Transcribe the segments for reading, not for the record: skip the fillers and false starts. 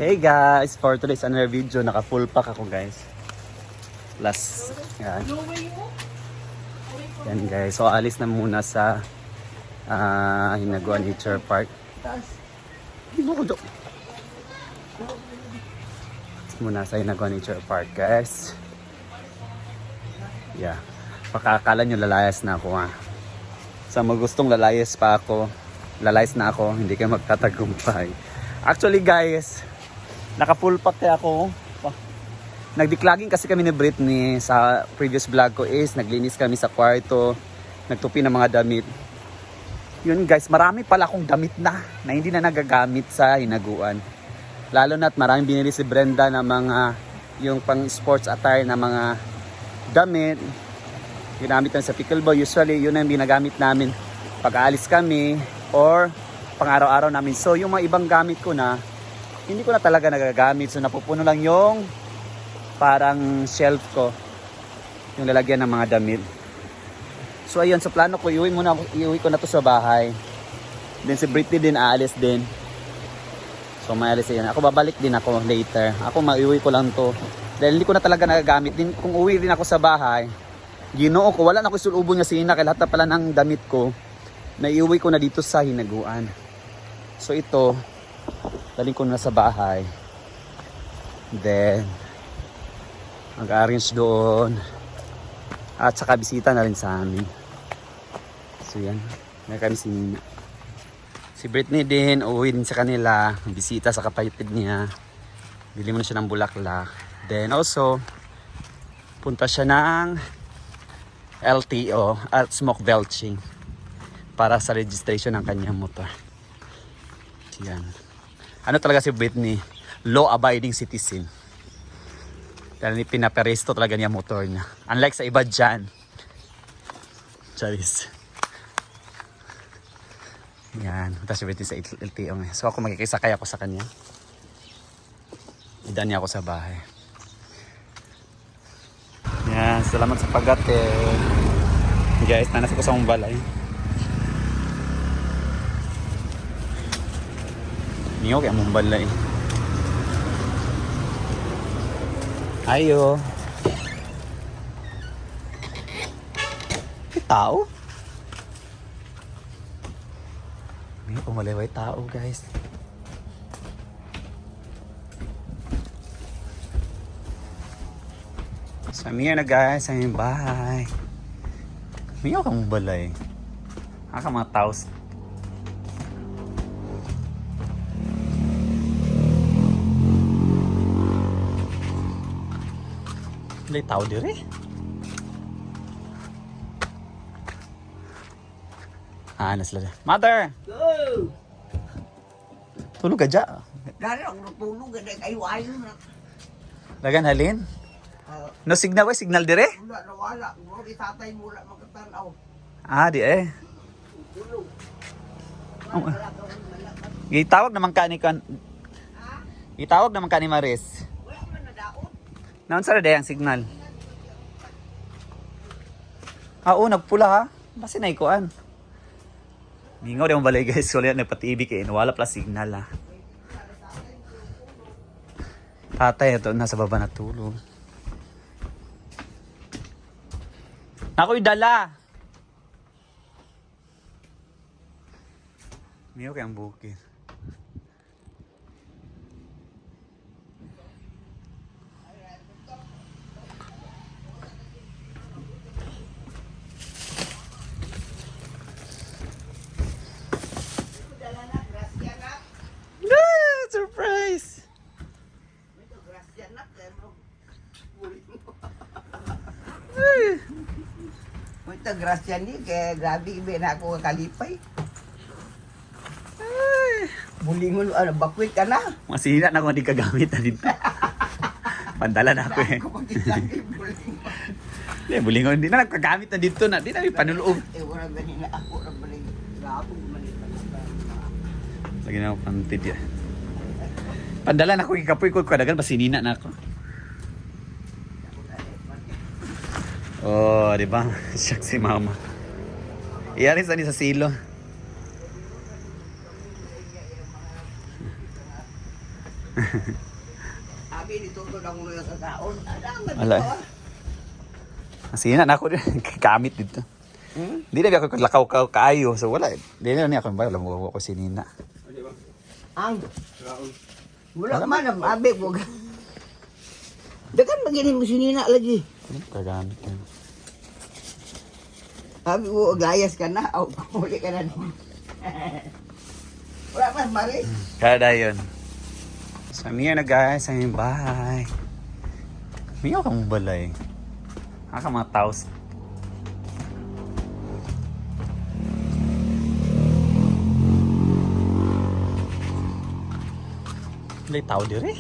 Hey guys, for today's another video, naka full pack ako guys. Last, yan. Yan guys, so alis na muna sa Hinaguan Nature Park. Muna sa Hinaguan Nature Park guys. Yeah, pakakala nyo lalayas na ako ha. Sa mga gustong lalayas pa ako, lalayas na ako, hindi kayo magtatagumpay. Actually guys, naka full pack kaya ako. Nagdeclogging kasi kami ni Britney sa previous vlog ko is naglinis kami sa kwarto, nagtupi ng mga damit. Yun guys, marami pala akong damit na hindi na nagagamit sa Hinaguan. Lalo na't maraming binili si Brenda ng mga yung pang sports attire na mga damit. Ginamit namin sa pickleball. Usually yun ang ginagamit namin pag aalis kami or pang araw-araw namin. So yung mga ibang gamit ko na hindi ko na talaga nagagamit. So napupuno lang yung parang shelf ko, yung lalagyan ng mga damit. So ayun, so plano ko iuwi ko na to sa bahay. Then si Britney din aalis din. So maalis yan. Ako babalik din ako later. Ako maiuwi ko lang to. Dahil hindi ko na talaga nagagamit. Din kung uwi din ako sa bahay, Ginoo ko, wala na ako sulubon niya sina kaya lahat na pala ng damit ko na iuwi ko na dito sa Hinaguan. So ito, daling ko na sa bahay. Then mag-arrange doon. At saka bisita na rin sa amin. So yan, may kami si Nina. Si Britney din, uuwi din sa kanila. Bisita sa kapatid niya. Bili mo na siya ng bulaklak. Then also, punta siya ng LTO at smoke belching para sa registration ng kanyang motor. Yan. Ano talaga si Britney? Law-abiding citizen. Dahil pinaperesto talaga niya motor niya. Unlike sa iba dyan. Charis. Yan. Punta si Britney sa LTO. So ako makikisakay ako sa kanya. Idaan niya ako sa bahay. Yan. Salamat sa pagate. Guys, nanas ko sa Mumbalay. Niyo kaya Mumbalay. Ayo. May tao? May pumaleway tao guys. So I'm here na guys sa aming bahay. May ako kang balay. Aka mga taos. May tao dire. Nasla. Mother! Go! Tulog ka dyan. Dari ako natulog, ayo-ayo na. Lagan halin? No signal ba? Signal dire? Wala na wala. Muro itatay mo wala magkatanaw. Di eh. Tulog. Oh. Gitawag naman ka ni kan. Gitawag naman ka ni Maris. Wala man na daot. Naon sa ang signal? Nagpula ha. Basi na ikuan. Mingaw din ang balay guys. Wala na pati-ibig eh. Wala pala signal ha. Tatay ito nasa baba na tulog. Ako'y dala. Mingaw kayang bukid. Surprise! Ito, grasya ni, kaya grabe iba na ako kalipay. Bulingon, bakwit ka na. Masira na kung hindi kagamit na dito. Pandala na ako eh. Ako pag-isagi, bulingon. Bulingon, hindi na nagkagamit na dito na. Hindi na may panuloob. Wala ganina ako, bulingon. Grabe, gumanit. Lagi na ako pantid yan. Pandala na ako, ikapoy ko, kadagan, pasinina na ako. Oh, di ba? Siyak si mama. Iyalis na ni sa silo. Abi dito to na muna sa taon. Ada Wala. Masina na ako din. Kamit dito. Hindi na ako lakaw kaayo. So wala. Hindi na niya ako. Wala mo ako sinina. Ang. Wala man ang abi mo. Dagan magini mo sinina lagi. Kagamit yan. Abi mo gayas ka na. Aw, huli ka na doon. Wala man mari. Kada yun. So, miyo na guys. Ayun, bye. Miyo kang balay. Haka mga taos. May tao dire.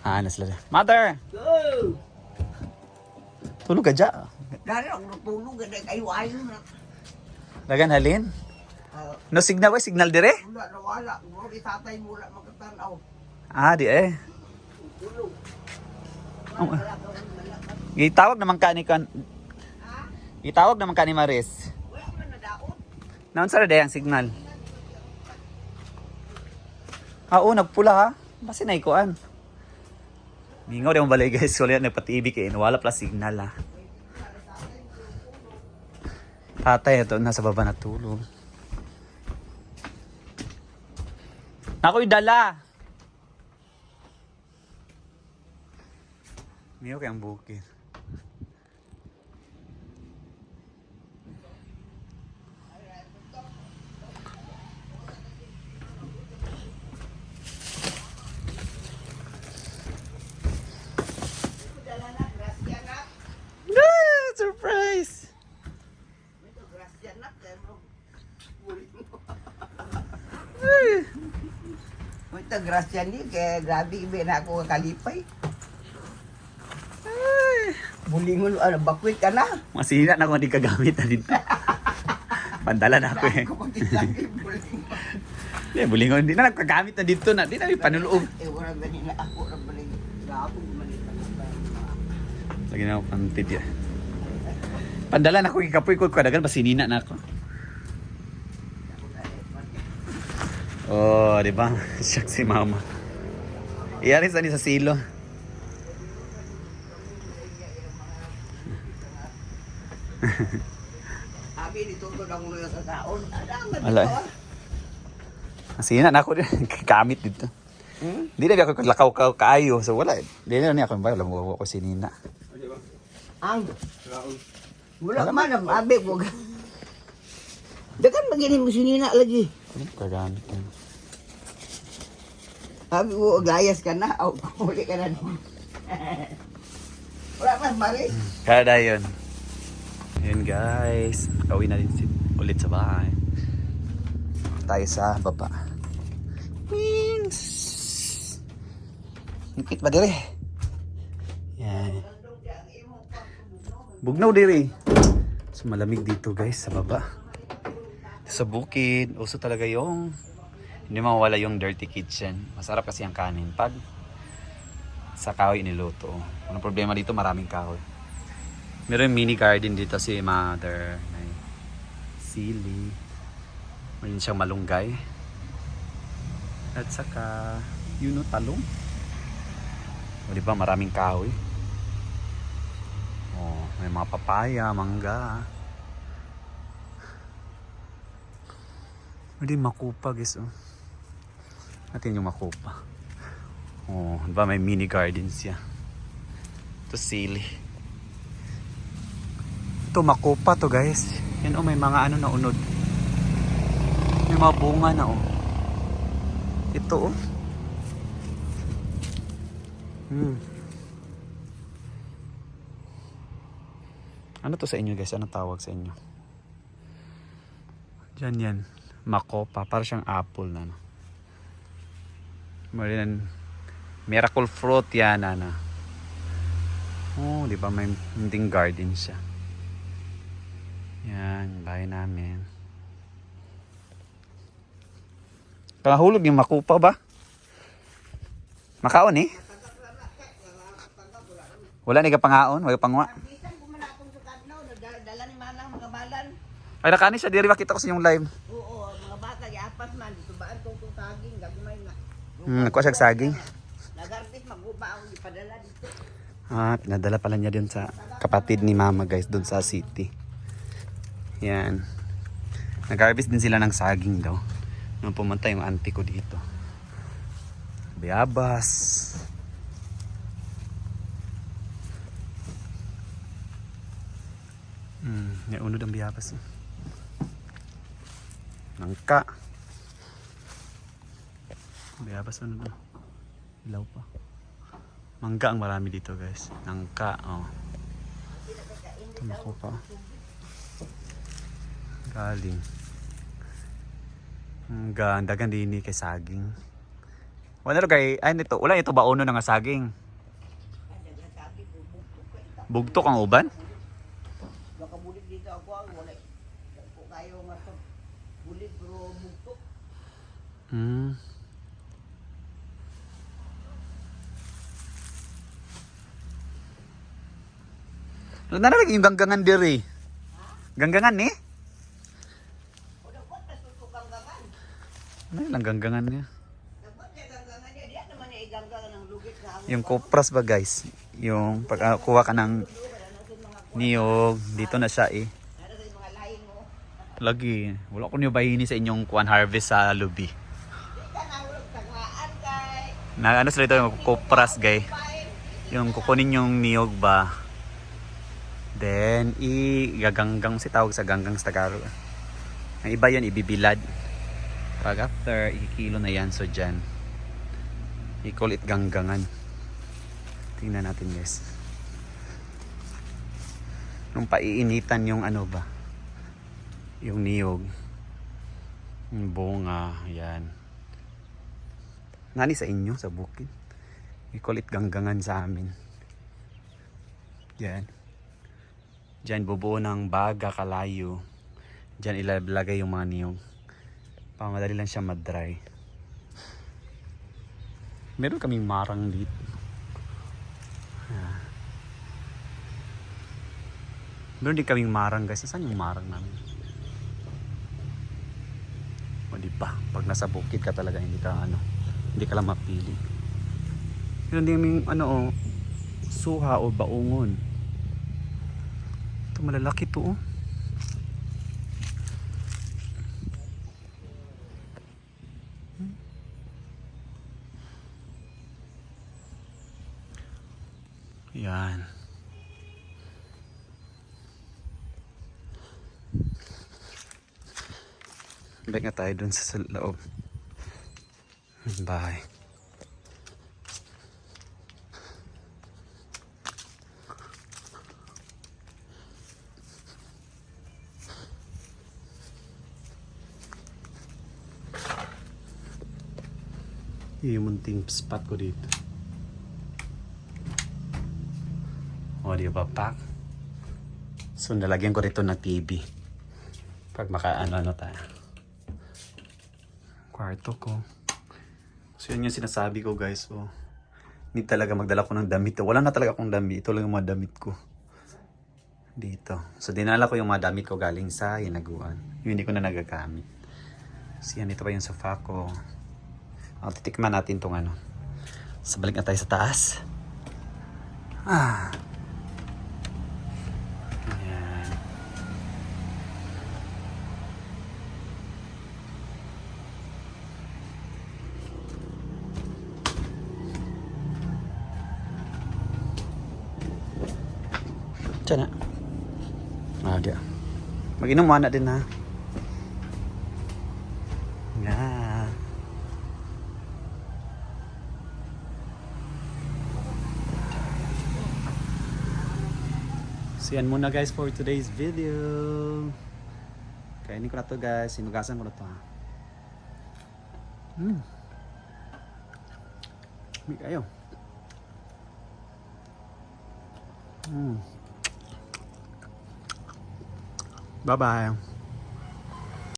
Ano sila? Mother! Go! Tulog ka dyan. Dari ako natulog. Ayo-ayo na. Dagan halin? No signal ba? Signal dire? Wala na wala. Muro itatay mo wala magkatanaw. Ah, di eh. Tulog. Oh. Gitawag naman ka ni kan. Gitawag naman ka ni Maris. Wala man na daon. Naon sa ang signal? Ah, oo, nagpula ha. Basi na ikuan. Mingaw di mo balay guys. Wala nagpatibi kayo. Wala pala signal ha. Tatay ito, nasa baba natulog. Ako'y dala. Miyo kayang bukid. Surprise! Ito, grasya ni, kaya grabe iba na ako kalipay. Bulingon, ano, bakwit ka na. Masira na kung hindi kagamit na dito. Pandala na ako eh. Kapagit lagi, bulingon. Hindi, bulingon. Hindi na nagkagamit na dito na. Hindi na may panuloob. Wala ganina ako, wala bulingon. Grabe, malita ka. Lagi na ako pantid yan. Pandala na ako, ikapoy ko. Kadagan, pasinina na ako. Oh, di ba? Siyak si mama. Iyaris na sa silo. Abi, dito to na muna sa taon. Ada Wala. Masina na ako din. Kamit dito. Hindi na ako lakaw kaayo. So wala. Hindi na niya ako. Wala mo ako sinina. Ang. Wala man ang abi mo. Dagan magini mo sinina lagi. Kagamit yan. Abi mo gayas ka na. Aw, huli ka na doon. Wala man mari. Kada yun. Yun guys. Nakauwi na din ulit sa bahay. Tayo sa baba. Wings! Nikit ba dire? Yan. Bugnaw dire. So malamig dito guys sa baba. Sa bukid. Uso talaga yung hindi mawala yung dirty kitchen. Masarap kasi ang kanin pag sa kahoy niluto. Ang problema dito maraming kahoy. Meron mini garden dito si mother. May sili. Mayroon siyang malunggay. At saka, yun o, talong. O diba, maraming kahoy. O, may mga papaya, mangga. Hindi, makupa guys o. Natin yung makupa. O, diba may mini garden siya. Ito sili. Ito makupa to guys. Yan o, may mga ano na unod. May mga bunga na oh. Ito oh. Ano to sa inyo guys? Anong tawag sa inyo? Diyan yan. Makopa. Para siyang apple na no. Miracle fruit yan na. Oh, di ba may hindi garden siya. Yan, bahay namin. Kahulog yung makupa ba? Makaon eh. Wala ni ka pangaon, wala pangwa. Bisan ko man akong sukat no, dala ni manang mga balan. Ay nakani siya diri makita ko sa yung live. Oo, mga bata man dito ba ang tungtong saging gagmay na. Nakuha siya saging. Nagarbit maguba ang ipadala dito. Pinadala pala niya dun sa kapatid ni mama guys, dun sa city. Yan. Nag-harvest din sila ng saging daw. Nung pumunta yung auntie ko dito. Bayabas. May unod ang bayabas. Nangka. Bayabas ano na. Ilaw pa. Mangga ang marami dito guys. Nangka. Oh. Tumako pa. Galing. Ang dagan din kay saging. Wala ro kay ay nito, wala ito ba uno nga saging. Bugtok ang uban? Baka bulit dito ako ang wala. Ko kayo nga to. Bulit pero bugtok. Nalagay yung ganggangan diri. Ganggangan ni? Wala ko na tutukang gaman. Ano yung ganggangan niya? Dapat kaya ganggangan niya. Diyan naman niya iganggangan ng lugit sa hangin. Yung kopras ba guys? Yung pagkuha ka ng niyog, dito na siya eh. Nara sa mga lain mo. Lagi, wala ko niyo bahini sa inyong kuan harvest sa lubi. Di ka na hulog tangaan kay. Na ano sila ito yung kopras guys. Yung kukunin yung niyog ba? Then, igaganggang si tawag sa ganggang sa Tagalog. Ang iba yun, ibibilad. Pag after, ikikilo na yan. So, dyan. I-call it ganggangan. Tingnan natin guys. Nung paiinitan yung ano ba? Yung niyog. Yung bunga. Yan. Nani sa inyo, sa bukid. I-call it ganggangan sa amin. Yan. Diyan bubuo ng baga, kalayo. Diyan ilalagay yung mga niyog. Para madali lang siya mag-dry. Meron kaming marang dito. Meron din kaming marang guys. Saan yung marang namin? O di ba? Pag nasa bukid ka talaga, hindi ka lang mapili. Meron din yung suha o baungon. Ito malalaki to oh. Yan. Balik na tayo dun sa loob. Bahay. Yung munting spot ko dito. O, di ba pack? So, nalagyan ko rito ng TV. Pag makaano tayo. Kwarto ko. So, yun yung sinasabi ko guys. Oh, hindi talaga magdala ko ng damit. Wala na talaga akong damit. Ito lang yung mga damit ko. Dito. So, dinala ko yung mga damit ko galing sa hinaguan. Yung hindi ko na nagagamit. So, yan. Ito pa yung sofa ko. Titikman natin itong ano. So, balik na tayo sa taas. Ayan. Diyan na. Diyan. Mag-inom mo na din ha. Yan. So yan muna guys for today's video. Kainin ko na to guys. Sinugasan ko na to ha. May kayo. Bye bye.